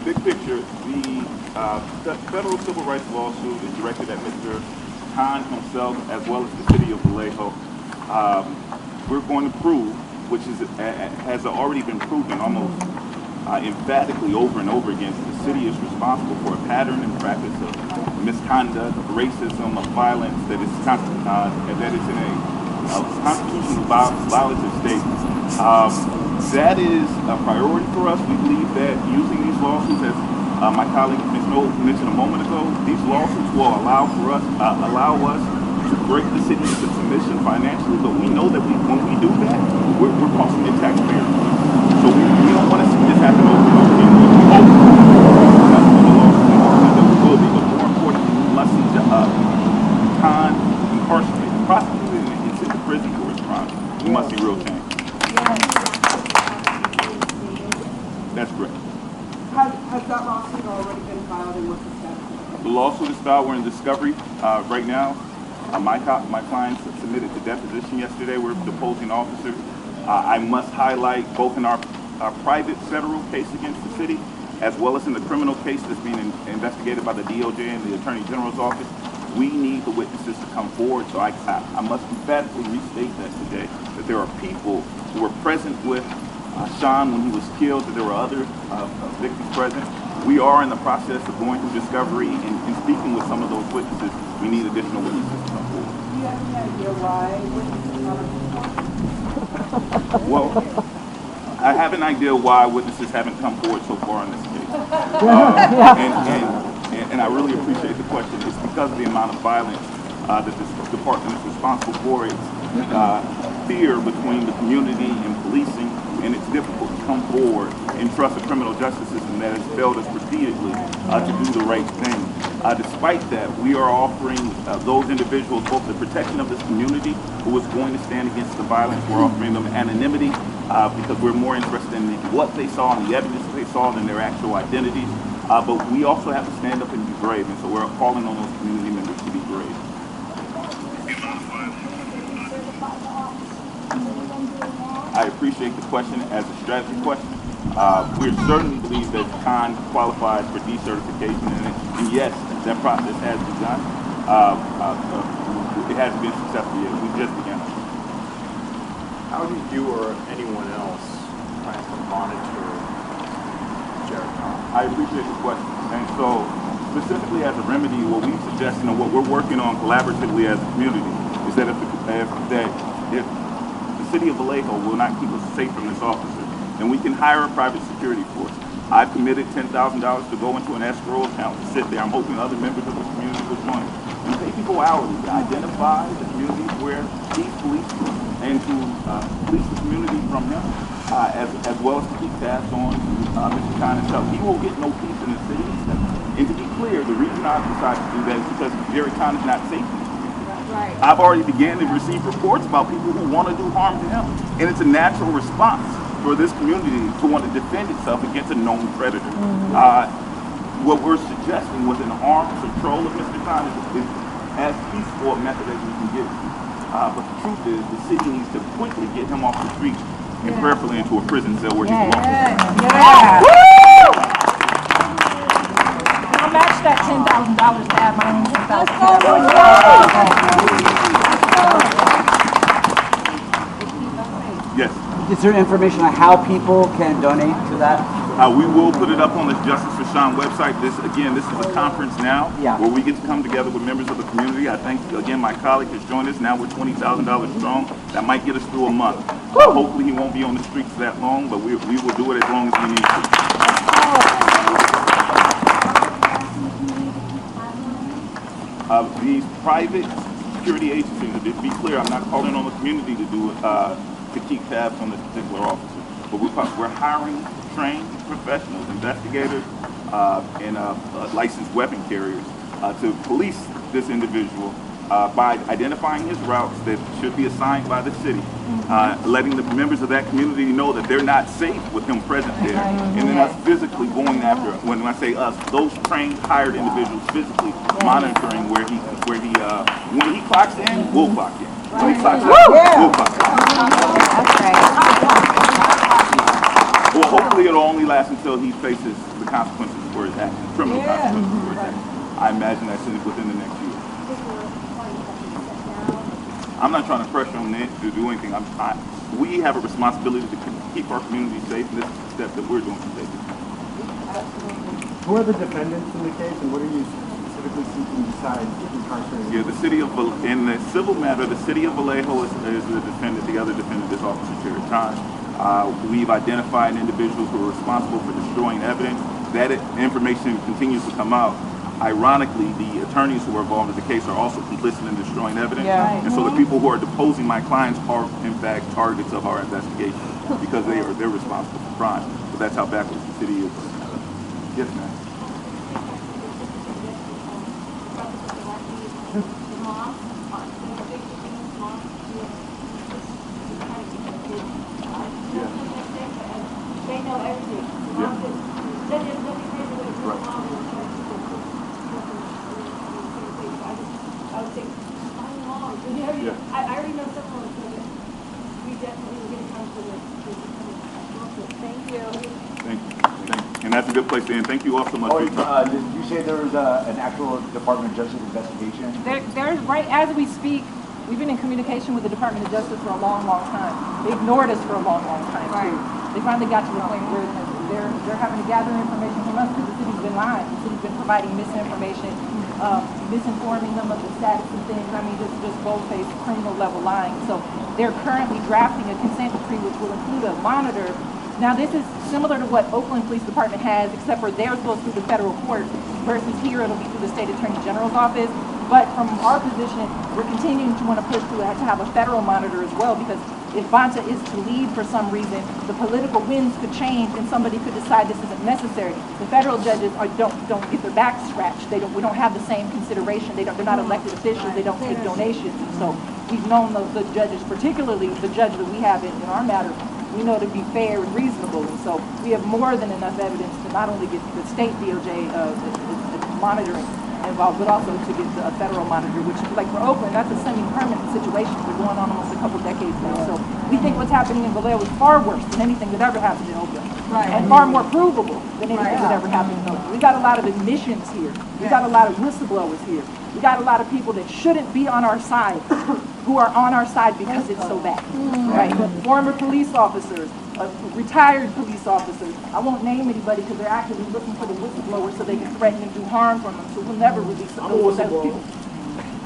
big picture, the federal civil rights lawsuit is directed at Mr. Tonn himself as well as the city of Vallejo. We're going to prove, which has already been proven almost emphatically over and over again, the city is responsible for a pattern and practice of misconduct, of racism, of violence that is in a constitutional violative state. That is a priority for us. We believe that using these lawsuits, as my colleague Ms. Noel mentioned a moment ago, these lawsuits will allow us to break the city into submission financially. But we know that when we do that, we're costing the taxpayers. So we don't want to see this happen over and over again. We hope that we will be, but more importantly, we must see Tonn incarcerated, prosecuted, and sent to prison for his crime. We must see real change. That's correct. Has that lawsuit already been filed, and what's the status? The lawsuit is filed. We're in discovery right now. My client submitted the deposition yesterday. We're deposing officers. I must highlight both in our private federal case against the city, as well as in the criminal case that's being investigated by the DOJ and the Attorney General's office, we need the witnesses to come forward. So I must emphatically restate that today, that there are people who were present with Sean when he was killed, that there were other victims present. We are in the process of going through discovery and speaking with some of those witnesses. We need additional witnesses to come forward. Do you have any idea why witnesses haven't? Well, I have an idea why witnesses haven't come forward so far in this case. And I really appreciate the question. It's because of the amount of violence that this department is responsible for. It's fear between the community and policing, and it's difficult to come forward and trust the criminal justice system that has failed us repeatedly to do the right thing. Despite that, we are offering those individuals both the protection of this community who is going to stand against the violence. We're offering them anonymity because we're more interested in what they saw and the evidence they saw than their actual identities. But we also have to stand up and be brave, and so we're calling on those community members to be brave. I appreciate the question as a strategy question. We certainly believe that Tonn qualifies for decertification, and yes, that process has begun. It hasn't been successful yet. We just began. How do you or anyone else plan to monitor Jarrett Tonn? I appreciate the question. And so, specifically as a remedy, what we suggest, what we're working on collaboratively as a community is that if the city of Vallejo will not keep us safe from this officer, then we can hire a private security force. I've committed $10,000 to go into an escrow account to sit there. I'm hoping other members of the community will join us. And pay people hourly to identify the communities where he's policed and to police the community from him, as well as to keep tabs on Mr. Tonn himself. He will get no peace in the city. And to be clear, the reason I've decided to do that is because Jarrett Tonn is not safe. Right. I've already began to receive reports about people who want to do harm to him. And it's a natural response for this community to want to defend itself against a known predator. What we're suggesting with an armed control of Mr. Tonn is as peaceful a method as we can get to. But the truth is, the city needs to quickly get him off the street and prayerfully into a prison cell where he belongs. I'll match that $10,000 to have my own $10,000. Yes. Is there information on how people can donate to that? We will put it up on the Justice for Sean website. This is a conference now where we get to come together with members of the community. I think, again, my colleague has joined us. Now we're $20,000 strong. That might get us through a month. Hopefully he won't be on the streets that long, but we will do it as long as we need to. These private security agencies, to be clear, I'm not calling on the community to do it, to keep tabs on this particular officer. But we're hiring trained professionals, investigators, and licensed weapon carriers to police this individual by identifying his routes that should be assigned by the city, letting the members of that community know that they're not safe with him present there, and then us physically going after, when I say us, those trained, hired individuals physically monitoring when he clocks in, we'll clock in. When he clocks out, we'll clock in. That's right. Well, hopefully it'll only last until he faces the consequences for his actions, criminal consequences for his actions. I imagine that's within the next year. I'm not trying to pressure him to do anything. We have a responsibility to keep our community safe, and this is the step that we're doing to take it. Who are the defendants in the case, and what are you specifically seeking besides incarceration? Yeah, in the civil matter, the city of Vallejo is the defendant. The other defendant is Officer Jarrett Tonn. We've identified individuals who are responsible for destroying evidence. That information continues to come out. Ironically, the attorneys who are involved in the case are also complicit in destroying evidence. Yeah. And so the people who are deposing my clients are, in fact, targets of our investigation because they're responsible for crime. But that's how backwards the city is. Yes, ma'am. They know everything. I already know someone, so we definitely will get in touch with it. Thank you. Thank you. And that's a good place to end. Thank you all so much for your time. Did you say there was an actual Department of Justice investigation? There's right as we speak, we've been in communication with the Department of Justice for a long, long time. They ignored us for a long, long time too. They finally got to the point where they're having to gather information from us because the city's been lying. The city's been providing misinformation, misinforming them of the status of things. I mean, just bold-faced criminal level lying. So they're currently drafting a consent decree which will include a monitor. Now this is similar to what Oakland Police Department has, except for theirs goes through the federal court versus here it'll be through the State Attorney General's office. But from our position, we're continuing to want to push to have a federal monitor as well, because if Bonta is to lead for some reason, the political winds could change and somebody could decide this isn't necessary. The federal judges don't get their backs scratched. We don't have the same consideration. They're not elected officials. They don't take donations. And so we've known the judges, particularly the judge that we have in our matter, we know to be fair and reasonable. And so we have more than enough evidence to not only get the state DOJ monitoring involved, but also to get a federal monitor, which, like for Oakland, that's a semi-permanent situation. We're going on almost a couple decades now. So we think what's happening in Vallejo is far worse than anything that ever happened in Oakland. And far more provable than anything that ever happened in Oakland. We got a lot of admissions here. We got a lot of whistleblowers here. We got a lot of people that shouldn't be on our side who are on our side because it's so bad. Right? Former police officers, retired police officers. I won't name anybody because they're actively looking for the whistleblowers so they can threaten and do harm from them. So we'll never release those people.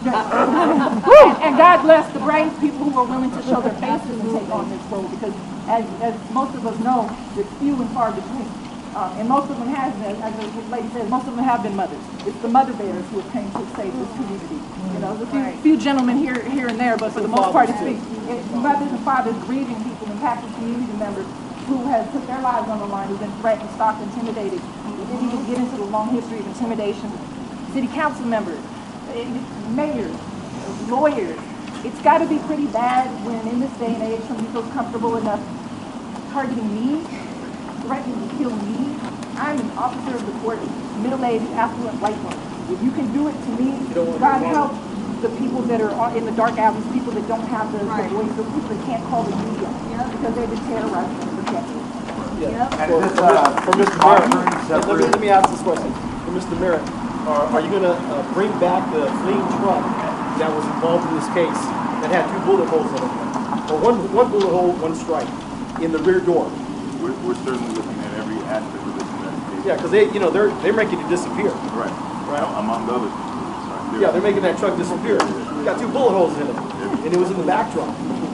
And God bless the brave people who are willing to show their faces and take on this role, because as most of us know, it's few and far between. And most of them have been, as the lady said, most of them have been mothers. It's the mother bears who have came to save this community. You know, there's a few gentlemen here and there, but for the most part, it's mothers and fathers, grieving people, impacted community members who have put their lives on the line, who've been threatened, stalked, intimidated. We didn't even get into the long history of intimidation. City council members, mayors, lawyers. It's got to be pretty bad when, in this day and age, somebody feels comfortable enough targeting me, threatening to kill me. I'm an officer of the court, middle-aged, affluent white woman. If you can do it to me, God help the people that are in the dark alleys, people that don't have the voice, the people that can't call the media, because they've been terrorized for decades. And is this For Mr. Merritt, let me ask this question. For Mr. Merritt, are you going to bring back the fleeing truck that was involved in this case that had 2 bullet holes in it? Or one bullet hole, 1 strike in the rear door? We're certainly looking at every aspect of this investigation. Yeah, because they're making it disappear. Right. Among others. Yeah, they're making that truck disappear. It's got 2 bullet holes in it, and it was in the back truck.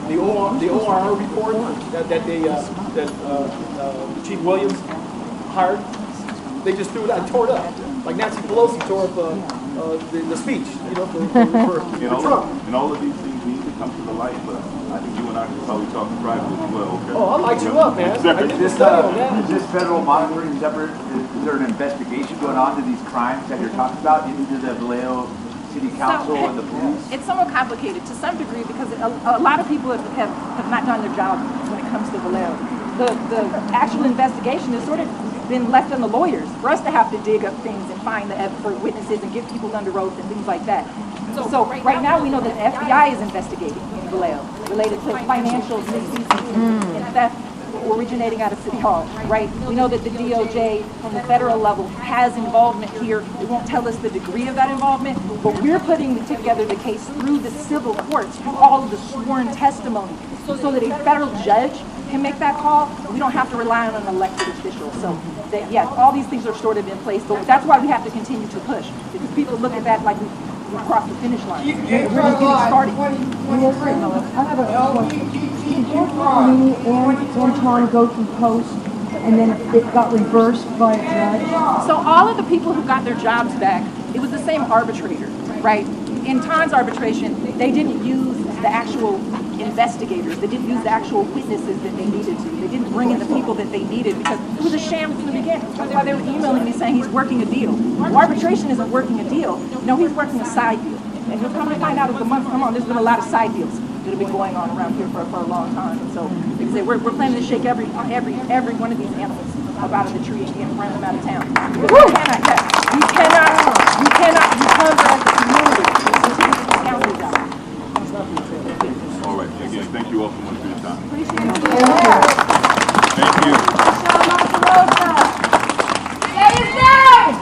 The ORR report that Chief Williams hired, they just threw it out and tore it up, like Nancy Pelosi tore up the speech, for Trump. And all of these things need to come to the light, but I think you and I can probably talk privately as well. Okay? Oh, I'll light you up, man. Is this federal monitoring separate? Is there an investigation going on to these crimes that you're talking about into the Vallejo City Council and the police? It's somewhat complicated to some degree because a lot of people have not done their job when it comes to Vallejo. The actual investigation has sort of been left on the lawyers for us to have to dig up things and find the for witnesses and get people under oath and things like that. So right now we know that the FBI is investigating in Vallejo related to financial misuse and theft originating out of City Hall, right? We know that the DOJ from the federal level has involvement here. It won't tell us the degree of that involvement, but we're putting together the case through the civil courts, through all of the sworn testimony, so that a federal judge can make that call. We don't have to rely on an elected official. So that, yes, all these things are sort of in place, but that's why we have to continue to push, because people look at that like we crossed the finish line. We're just getting started. I have a question. Did George Floyd and Tonn go through post and then it got reversed by a judge? So all of the people who got their jobs back, it was the same arbitrator, right? In Tonn's arbitration, they didn't use the actual investigators. They didn't use the actual witnesses that they needed to. They didn't bring in the people that they needed because it was a sham from the beginning. That's why they were emailing me saying he's working a deal. Arbitration isn't working a deal. No, he's working a side deal. And you'll come to find out as the months come on, there's been a lot of side deals that have been going on around here for a long time. And so, like I say, we're planning to shake every one of these animals up out of the tree and run them out of town. Because we cannot recover as a community. All right, again, thank you all so much for your time. Appreciate it. Thank you. Sean Monterrosa. Say his name!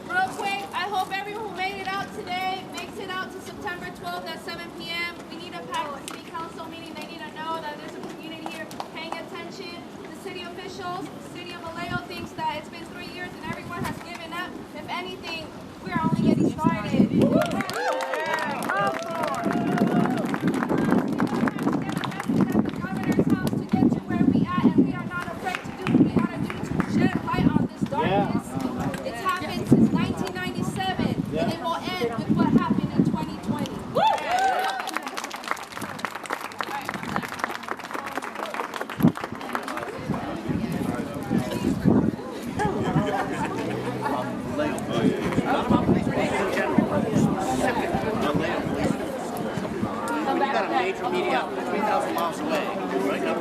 Real quick, I hope everyone who made it out today makes it out to September 12th at 7 p.m. We need a packed city council meeting. They need to know that there's a community here paying attention. The city officials, the city of Vallejo thinks that it's been 3 years and everyone has given up. If anything, we're only getting started. It's happened since 1997, and it will end with what happened in 2020. Major media out 3,000 miles away. Right now,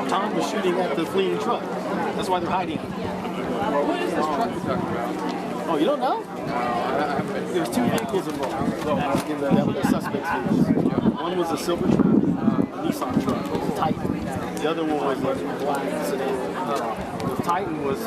Tonn was shooting at the fleeing truck. That's why they're hiding. what is this truck you're talking about? Oh, you don't know? There was 2 vehicles involved in the suspect's vehicles. One was a silver truck, a Nissan truck, it was a Titan. The other one was a black sedan. The Titan was